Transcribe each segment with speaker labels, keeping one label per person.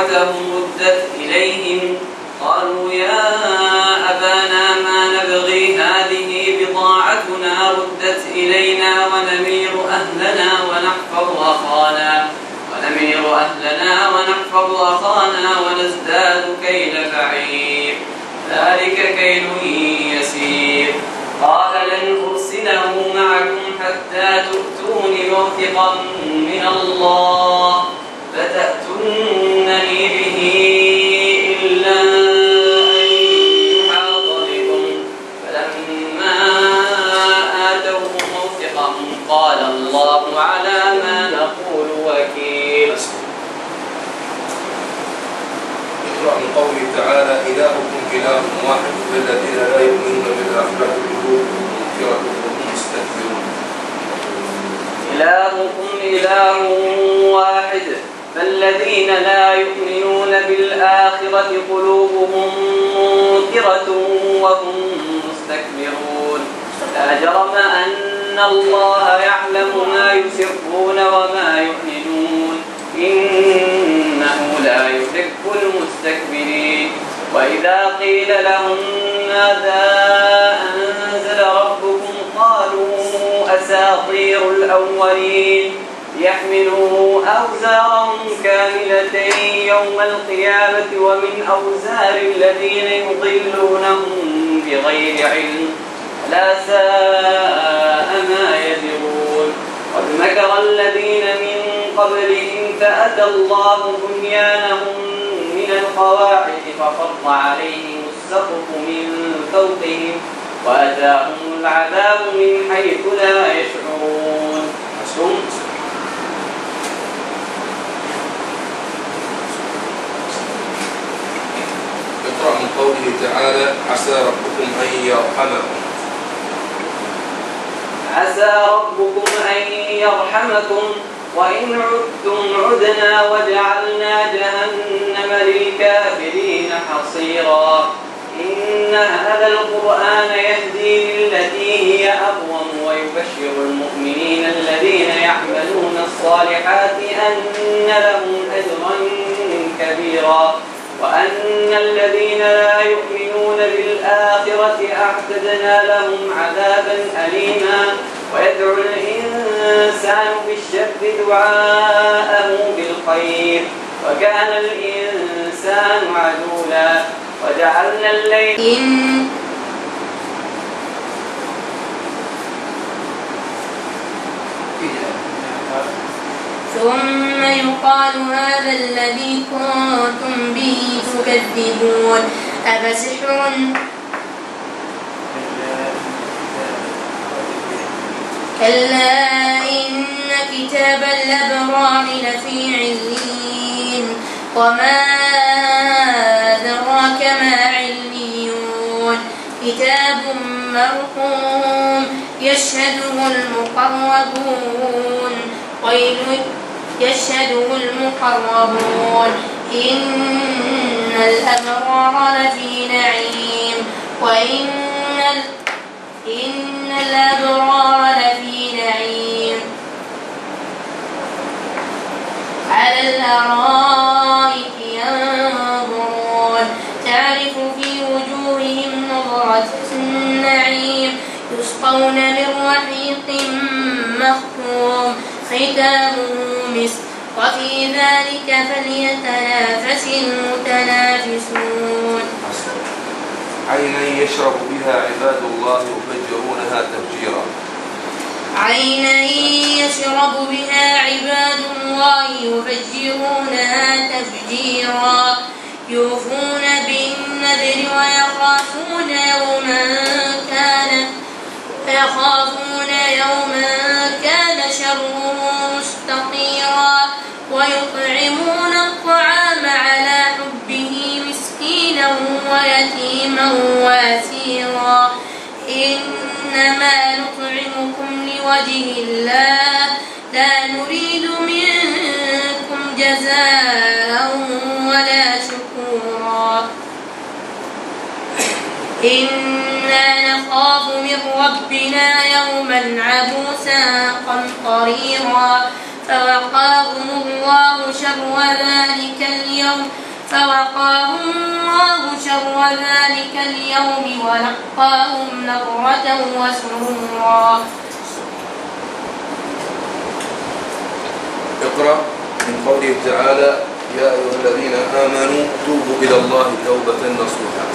Speaker 1: بضاعتهم ردت إليهم قالوا يا أبانا ما نبغي هذه بضاعتنا ردت إلينا ونمير أهلنا ونحفظ أخانا ونزداد كيل بعير ذلك كيل يسير. قال لن أرسله معكم حتى تؤتون موثقا من الله فتأتونني به إلا أن يحاط بكم. فلما آتوه موثقا قال الله على ما نقول وكيل.
Speaker 2: اقرأ من قوله تعالى إلهكم إله واحد والذين لا يؤمنون بالآخرة قلوبهم منكرة وهم مستكبرون.
Speaker 1: إلهكم إله واحد فالذين لا يؤمنون بالآخرة قلوبهم منكرة وهم مستكبرون. لا جرم أن الله يعلم ما يسرون وما يعلنون إنه لا يحب المستكبرين. وإذا قيل لهم ماذا أنزل ربكم قالوا أساطير الأولين يحملوا أوزارهم كاملة يوم القيامة ومن أوزار الذين يضلونهم بغير علم لا ساء ما يزرون. قد مكر الذين من قبلهم فأتى الله بنيانهم من القواعد فخر عليهم السقف من فوقهم وأتاهم العذاب من حيث لا يشعرون.
Speaker 2: اقرأ من قوله تعالى عسى ربكم أن يرحمكم.
Speaker 1: عسى ربكم أن يرحمكم وإن عدتم عدنا وجعلنا جهنم للكافرين حصيرا. إن هذا القرآن يهدي للتي هي أقوم ويبشر المؤمنين الذين يعملون الصالحات أن لهم أجرا كبيرا وأن الذين لا يؤمنون بالآخرة أعتدنا لهم عذابا أليما. ويدعو الإنسان بالشر دعاءه بالخير وكان الإنسان عجولا. وجعلنا الليل
Speaker 3: ثم يقال هذا الذي كنتم به تكذبون أفسحر كلا إن كتاب الأبرار لفي عليين وما أدراك ما عليون كتاب مرقوم يشهده المقربون إن الأبرار لفي نعيم وإن الأبرار لفي نعيم على الأرائك ينظرون تعرف في وجوههم نظرة النعيم يسقون من رحيق مختوم ختامه مسك وفي ذلك فليتنافس المتنافسون.
Speaker 2: عينا يشرب بها عباد الله يفجرونها تفجيرا.
Speaker 3: عينا يشرب بها عباد الله يفجرونها تفجيرا. يوفون بالنذر ويخافون يوما كان شره مستطيرا. ويطعمون الطعام على حبه مسكينا ويتيما واسيرا إنما نطعمكم لوجه الله لا نريد منكم جزاء ولا شكورا إنا نخاف من ربنا يوما عبوسا قمطريرا فوقاهم الله شر ذلك اليوم ولقاهم نضرة وسرورا.
Speaker 2: اقرأ من قوله تعالى: يا أيها الذين آمنوا توبوا إلى الله توبة نصوحا.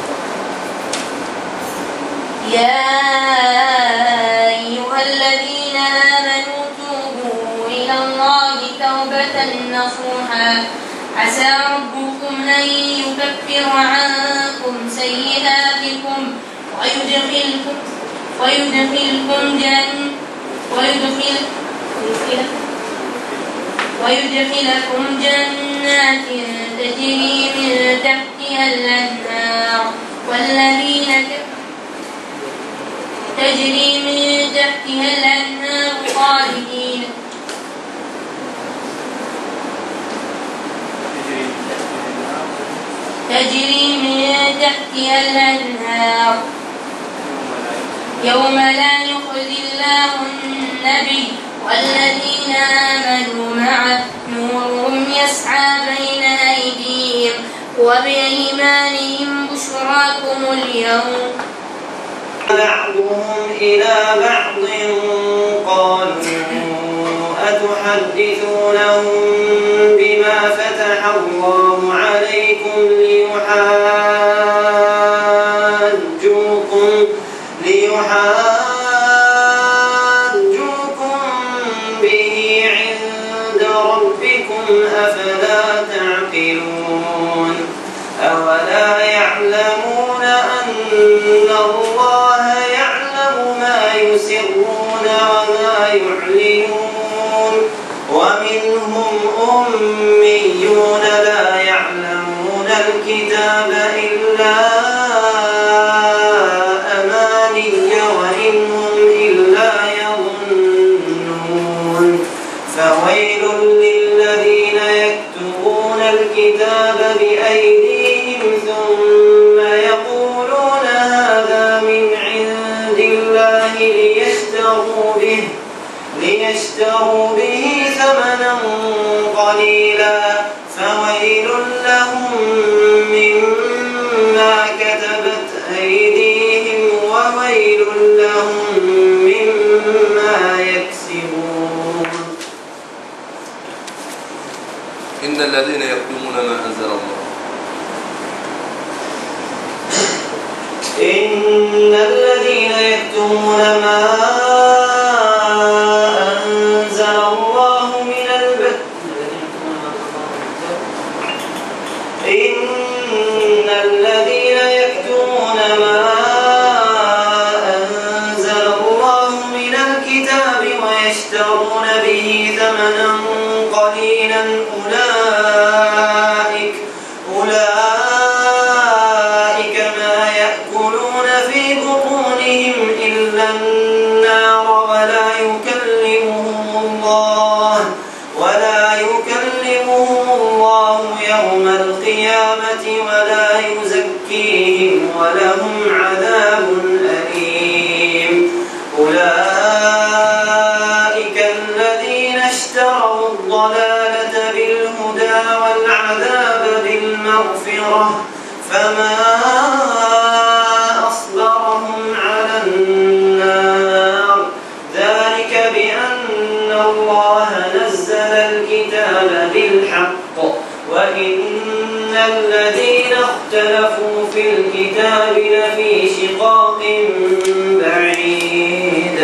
Speaker 3: يا أيها الذين آمنوا توبوا إلى الله توبة نصوحا عسى ربكم أن يكفر عنكم سيئاتكم ويدخلكم جنات تجري من تحتها الأنهار يوم لا يخزي الله النبي والذين آمنوا معه نورهم يسعى بين أيديهم وبأيمانهم بشراكم اليوم.
Speaker 1: بعضهم إلى بعض قالوا أتحدثونهم بما فتح الله عليكم ليحاجوكم به عند ربكم أفلا تعقلون. أولا يعلمون أن الله يعلم ما يسرون وما يعلنون ومنهم أميون لا يعلمون الكتاب إلا أماني وإن هم إلا يظنون. فويل للذين يكتبون الكتاب بأيديهم ثم يقولون هذا من عند الله ليشتروا به ثمنا قليلا فويل لهم مما كتبت أيديهم وويل لهم مما يكسبون.
Speaker 2: إن الذين يكتمون ما أنزل الله
Speaker 1: إن الذين يكتمون ما أنزل الله من إن الذين يكتمون ما أنزل الله من الكتاب ويشترون به ثمنا قليلا أولئك ما يأكلون في بطونهم إلا النار ولا يكلمهم الله يوم القيامة ولا يزكيهم ولهم عذاب أليم. أولئك الذين اشتروا الضلالة بالهدى والعذاب بالمغفرة فما أصبرهم على النار ذلك بأن الله نزل الكتاب بالحق وإن الذين اختلفوا في الكتاب لفي شقاق بعيد.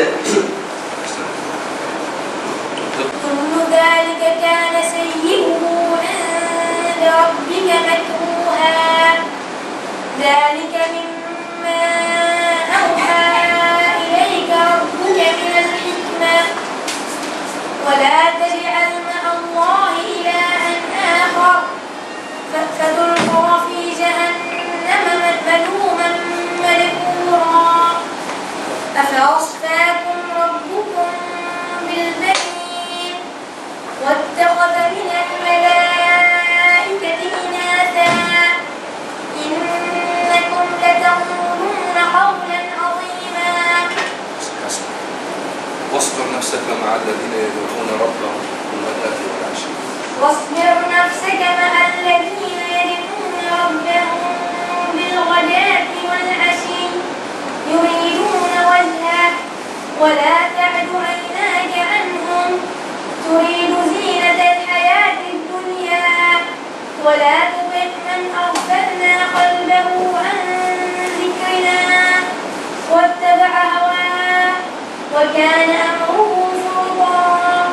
Speaker 4: كل ذلك كان سيئه عند ربك مكروها ذلك مما أوحى إليك ربك من الحكمة ولا تجعل مع الله إلها آخر فتلقى في جهنم ملوما مدحورا. أفأصفاكم ربكم بالبنين واتخذ من الملائكة إناثا ولا تعد عيناك عنهم تريد زينة الحياة الدنيا ولا تطع من أغفلنا قلبه عن ذكرنا واتبع هواه وكان أمره فرطا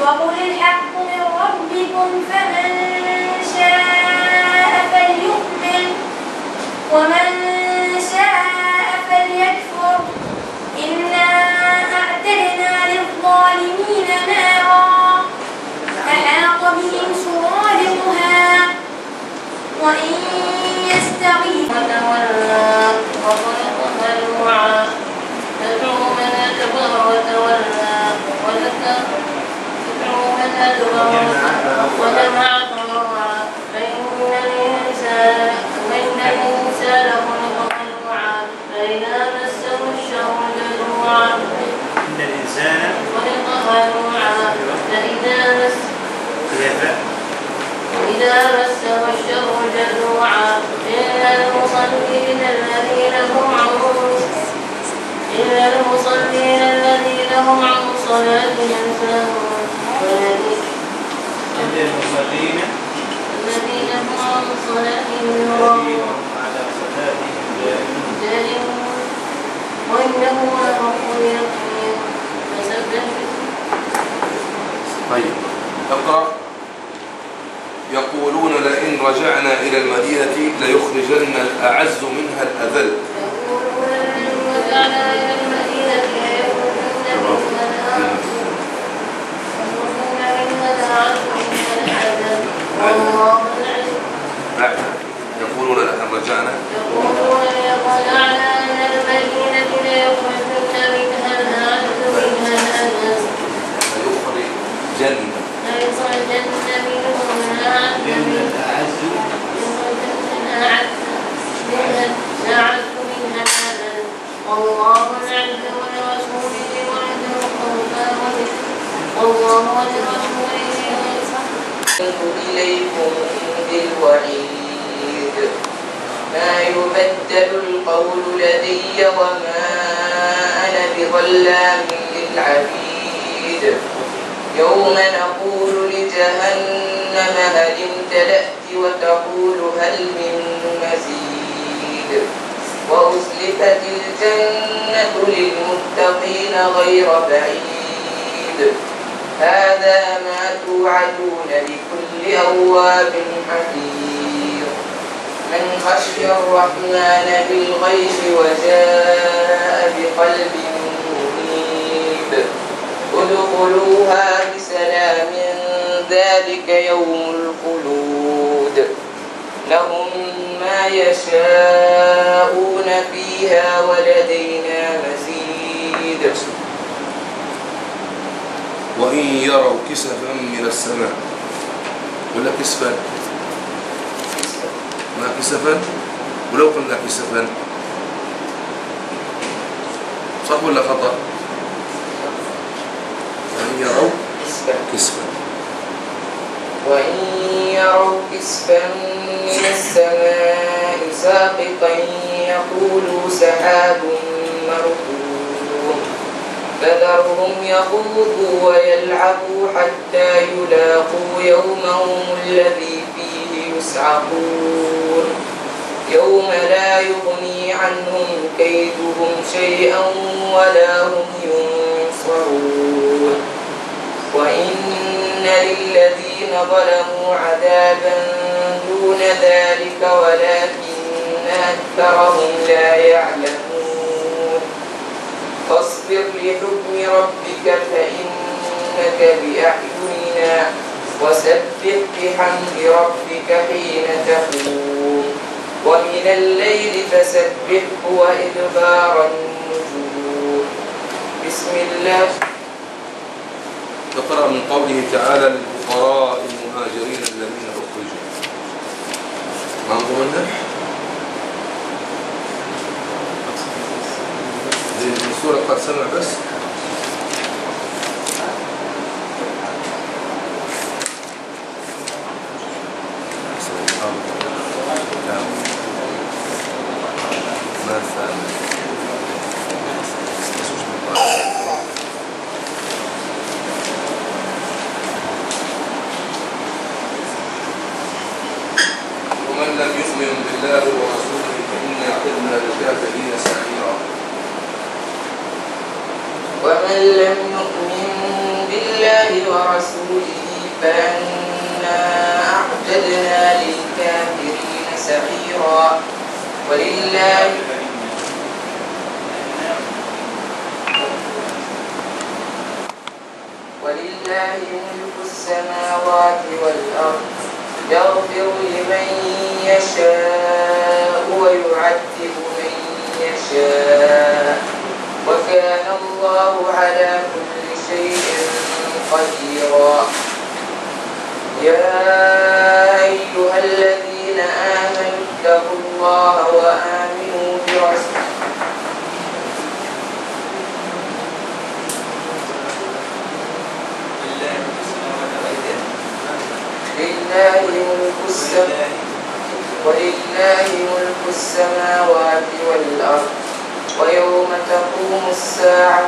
Speaker 4: وقل الحق من ربكم فمن شاء فليؤمن ومن شاء فليكفر إنا أعتدنا للظالمين نارا أحاط بهم سرادقها وإن يستغيثوا
Speaker 3: وتولى وخلق هلوعا تدعو من أدبر وتولى تدعو من أدبر وجمع فأوعى فإن الإنسان خلق هلوعا فإذا مسه الشر جزوعا
Speaker 1: إن الإنسان
Speaker 3: خلق هلوعا فإذا مسه الشر جزوعا إلا المصلين الذين هم عن صلاتهم ساهون
Speaker 1: الذين
Speaker 3: هم عن صلاتهم
Speaker 1: هم على صلاتهم
Speaker 3: دائمون وإنه لحق اليقين فسبح.
Speaker 2: طيب اقرأ. يقولون لئن رجعنا إلى المدينة ليخرجن الأعز منها الأذل.
Speaker 3: يقولون لئن رجعنا إلى المدينة ليخرجن منها الأعز منها الأذل والله العزيز.
Speaker 2: يقولون لئن رجعنا
Speaker 3: إلى المدينة ليخرجن منها الأعز منها الأذل ليخرجن منهم الأعز منها الأذل والله العز ولرسوله ولذي القربى والله ولرسوله
Speaker 5: إليكم بالوعيد ما يبدل القول لدي وما أنا بظلام للعبيد يوم نقول لجهنم هل امتلأت وتقول هل من مزيد وأزلفت الجنة للمتقين غير بعيد هذا ما توعدون لكل أواب حفيظ من خشي الرحمن بالغيب وجاء بقلب منيب ادخلوها بسلام ذلك يوم الخلود لهم ما يشاءون فيها ولدينا مزيد.
Speaker 2: وإن يروا كسفا من السماء ولا كسفا ما كسفا ولو قلنا كسفا صح ولا خطأ؟ وإن يروا كسفا
Speaker 5: وإن يروا كسفا من السماء ساقطا يقولوا سحاب مركوم فذرهم يخوضوا ويلعبوا حتى يلاقوا يومهم الذي فيه يسعقون يوم لا يغني عنهم كيدهم شيئا ولا هم ينصرون وإن للذين ظلموا عذابا دون ذلك ولكن أكثرهم لا يعلمون فاصبر لحكم ربك فإنك بأعيننا وسبح بحمد ربك حين تقوم ومن الليل فسبحه وإدبار النجوم. بسم الله.
Speaker 2: اقرأ من قوله تعالى للفقراء المهاجرين الذين أخرجوا. ما ضمننا؟ من سورة قد سمع بس. ما بالله ورسوله فإنا أعتدنا للكافرين سعيرا.
Speaker 5: ومن لم يؤمن بالله ورسوله فإنا أعتدنا للكافرين سعيرا. ولله ملك السماوات والأرض يغفر لمن يشاء ويعذب من يشاء وكان الله على كل شيء قديرا. يا أيها الذين آمنوا اتقوا الله وآمنوا برسوله ولله ملك السماوات والأرض ويوم تقوم الساعة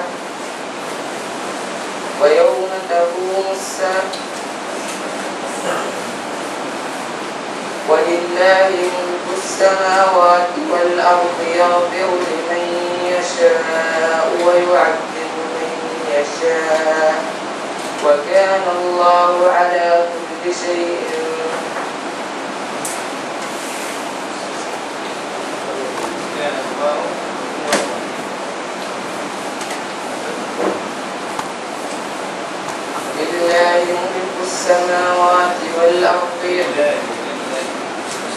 Speaker 5: ولله ملك السماوات والأرض يغفر لمن يشاء ويعذب من يشاء وكان الله على كل شيء لله ملك السماوات والأرض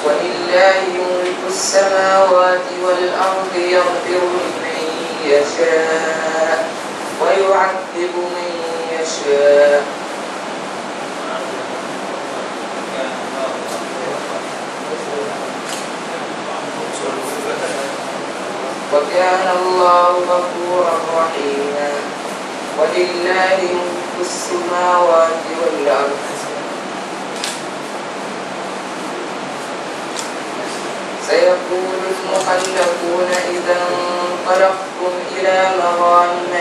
Speaker 5: ولله ملك السماوات والأرض يغفر لمن يشاء ويعذب من يشاء وكان الله غفورا رحيما. ولله ملك السماوات والأرض سيقول المخلفون إذا انطلقتم إلى مغانم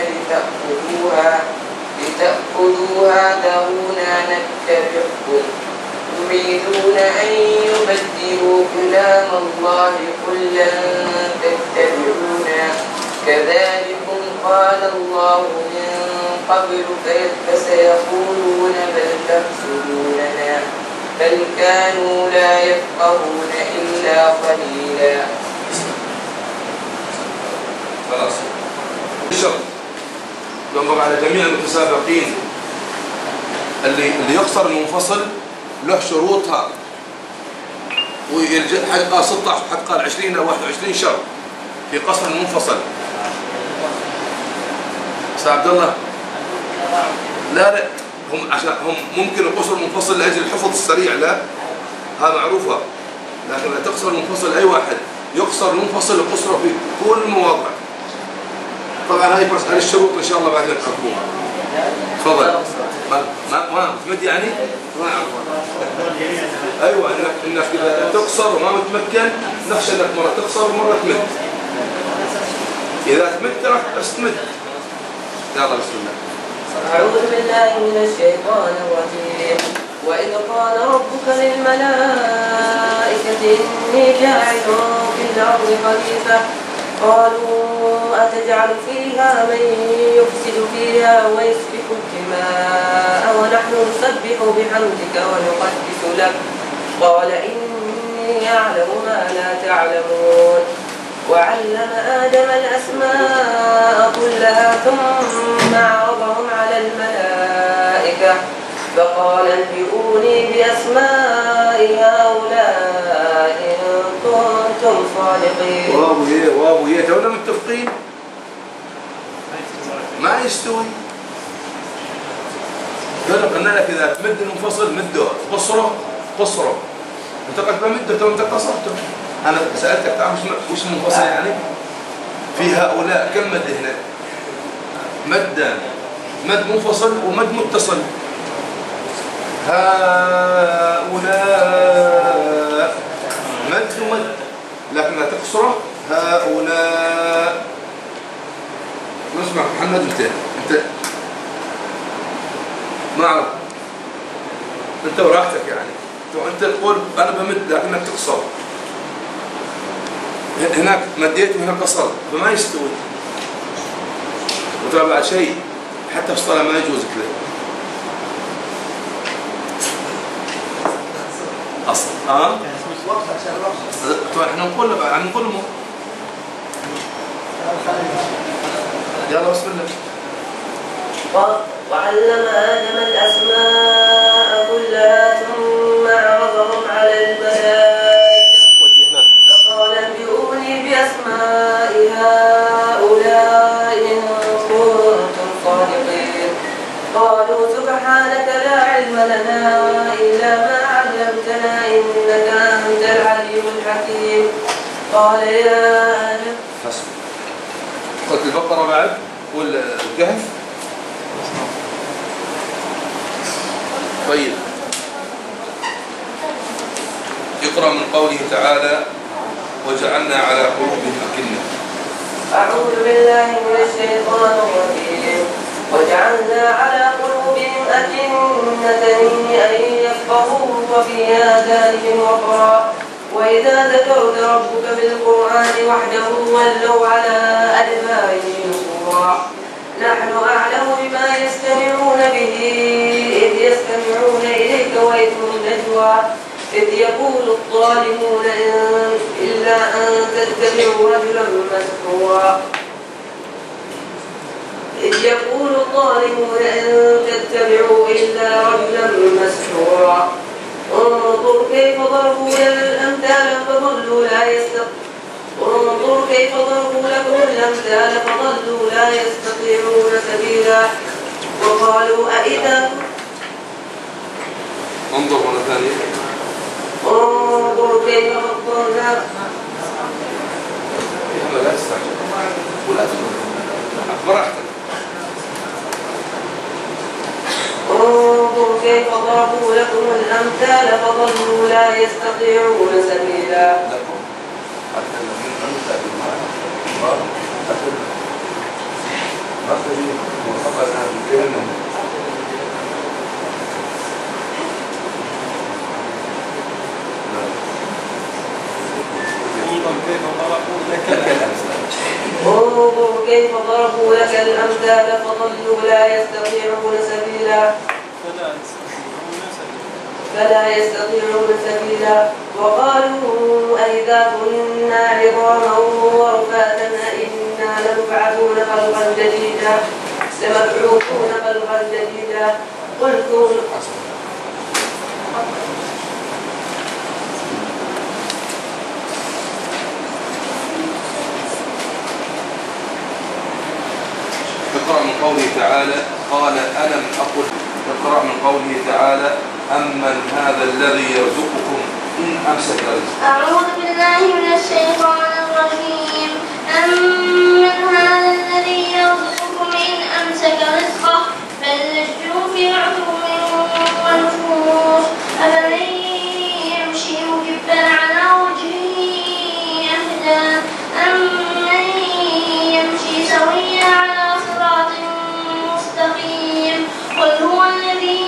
Speaker 5: لتأخذوها ذرونا نتبعكم يريدون أن يبدلوا كلام الله قل لن تتبعونا كذلكم قال الله من قبل فسيقولون بل تحسدوننا بل كانوا لا يفقهون إلا قليلا.
Speaker 2: خلاص. الشرط ينظر على جميع المتسابقين اللي يقصر المنفصل له شروطها حد قال 16 حد قال 20 أو 21 شرط في قصر المنفصل. أستاذ عبد الله لا هم ممكن يقصر المنفصل لأجل الحفظ السريع لا هذا معروفة لكن لا تقصر المنفصل أي واحد يقصر المنفصل يقصره في كل المواضع. طبعا هاي الشروط إن شاء الله بعد نحكمها. تفضل. ما مد يعني؟ ما أعرف. أيوة إنك إذا تقصر وما متمكن نخشى إنك مرة تقصر ومرة تمد. إذا تمد راح تمد. يلا بسم الله.
Speaker 5: أعوذ بالله من الشيطان الرجيم. وإذ قال ربك للملائكة إني جاعل في الأرض خليفة قالوا أتجعل فيها من يفسد فيها ويسفك الدماء ونحن نسبح بحمدك ونقدس لك قال إني أعلم ما لا تعلمون. وعلم آدم الأسماء كلها ثم عرضهم على الملائكة فقال انبئوني بأسماء هؤلاء إن كنتم صادقين.
Speaker 2: واو هي تونا متفقين ما يستوي. قلنا لك إذا تمد المنفصل مده قصره انت قد مده تو انت قصرته. أنا سألتك تعرف وش منفصل يعني؟ في هؤلاء كم مد هنا؟ مد منفصل ومد متصل. هؤلاء مد ومد لكن لا تقصره هؤلاء. نسمع محمد انت ما أعرف انت وراحتك يعني انت تقول انا بمد لكنك تقصر هناك مديت وهنا قصر فما يستوي. وترى بعد شيء حتى في الصلاة ما يجوز كذا أصلا. احنا نقول يلا بسم الله.
Speaker 5: وعلم آدم الأسماء كلها ثم عرضهم على الملائكة فقال انبئوني بأسماء هؤلاء إن كنتم صادقين. قالوا سبحانك لا علم لنا إلا ما علمتنا إنك أنت العليم الحكيم. قال يا آدم
Speaker 2: حسب. قلت البقرة بعد والكهف. طيب اقرأ من قوله تعالى وجعلنا على قلوبهم أكنة.
Speaker 5: أعوذ بالله من الشيطان الرجيم. وجعلنا على قلوبهم أكنة أن يفقهوه وفي آذانهم وقرا وإذا ذكرت ربك بالقرآن وحده ولوا على أدبارهم نفورا. نحن أعلم بما يستمعون به إذ يستمعون إليك وإذ هم نجوى إذ يقول الظالمون إلا أن تتبعوا رجلا مسحورا. إذ يقول الظالمون إن تتبعوا إلا رجلا مسحورا. انظر كيف ضربوا لنا الأمثال فضلوا لا انظر كيف ضربوا لكم الأمثال فضلوا لا يستطيعون سبيلا. وقالوا أئذا
Speaker 2: انظر مرة ثانية.
Speaker 5: انظر كيف فضلنا
Speaker 2: لا تستعجل ولا تستعجل براحتك.
Speaker 5: انظر كيف ضربوا لكم الأمثال فضلوا لا يستطيعون سبيلا. انظر كيف ضربوا لك الأمثال فضلوا لا يستطيعون سبيلا. فلا يستطيعون سبيلا. وقالوا أئذا كنا عظاما ورفاتا أئنا لمبعثون خلقا جديدا لمبعوثون خلقا جديدا. قل كونوا
Speaker 2: اقرأ من قوله تعالى قال ألم أقل. اقرأ من قوله تعالى أمن هذا الذي يرزقكم إن أمسك رزقه.
Speaker 3: أعوذ بالله من الشيطان الرجيم. أمن هذا الذي يرزقكم إن أمسك رزقه بل لجوا في عتو ونفور. أفمن يمشي مكبا على وجهه أهدى أمن يمشي سويا على صراط مستقيم. قل هو الذي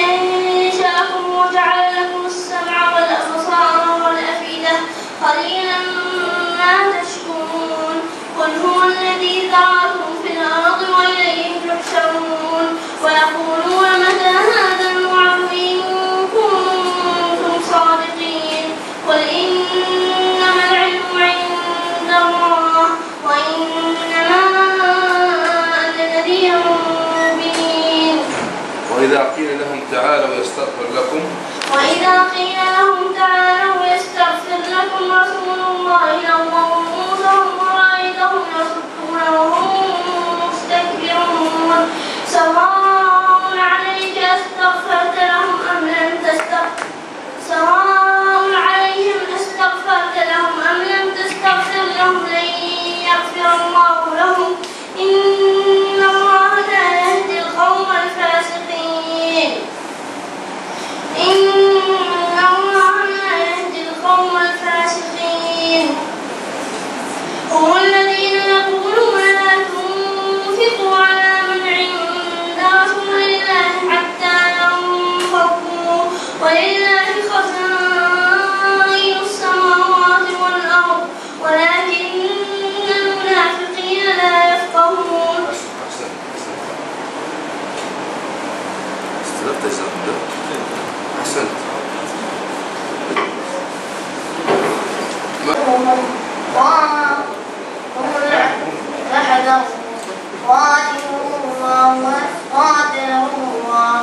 Speaker 3: أنشأكم وجعل لكم السمع والأبصار والأفئدة قليلا ما تشكرون. قل هو الذي ذرأكم في الأرض وإليه تحشرون. ويقولون متى هذا الوعد إن كنتم صادقين. قل إنما العلم عند الله وإنما أنا نذير مبين.
Speaker 2: وإذا قيل لهم تعالوا يستغفر لكم
Speaker 3: رسول الله لووا رؤوسهم ورأيتهم يصدون وهم مستكبرون. سواء عليك أستغفرت لهم أم لم تستغفر لهم لن يغفر الله لهم إن الله لا يهدي القوم الفاسقين.
Speaker 4: قاتلهم الله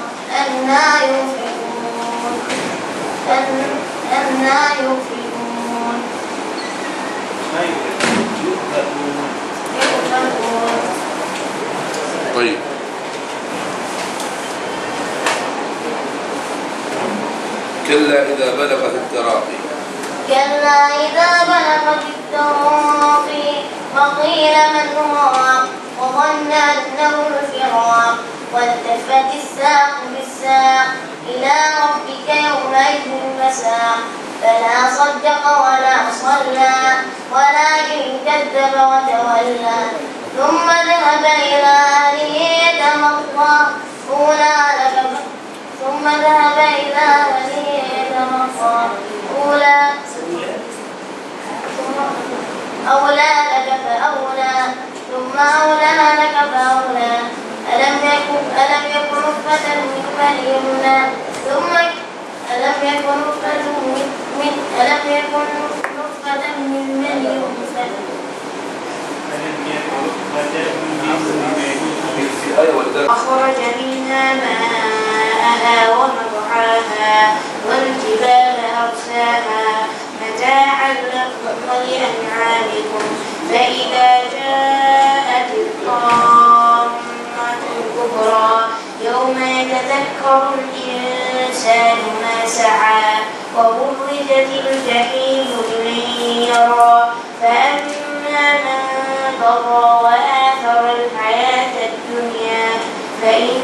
Speaker 4: أنى يؤفكون
Speaker 2: طيب كلا إذا بلغت التراقي
Speaker 4: كلا إذا بلغت التراقي وقيل من راق وظن أنه الفراق والتفت الساق بالساق إلى ربك يومئذ المساق فلا صدق ولا صلى ولكن كذب وتولى ثم ذهب إلى أهله يتمطى أولى لك فأولى ثم أولى لك فأولى ألم يكن نطفة من مني يمنى ثم ألم يكن نطفة من مني يمنى أخرج منها ماءها ومرعاها والجبال أرساها متاعا لكم ولأنعامكم فإذا جاءت الطامة الكبرى يوم يتذكر الإنسان ما سعى وبرزت الجحيم لمن يرى فأما من طغى وآثر الحياة الدنيا فإن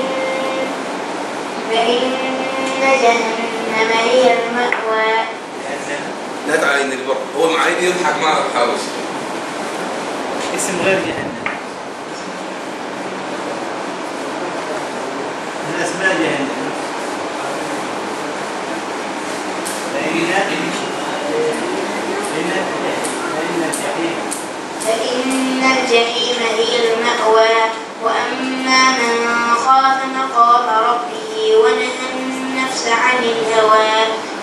Speaker 4: جهنم هي المأوى.
Speaker 2: لا تعاين البر هو معاين يضحك معه الحاوس
Speaker 1: اسم غير جهنم من أسماء جهنم
Speaker 4: فإن الجحيم هي المأوى. وأما من خاف مقام ربه ونهى النفس عن الهوى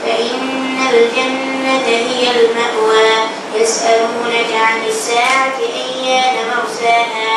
Speaker 4: فإن الجنة هي المأوى. يسألونك عن الساعة أيان مرساها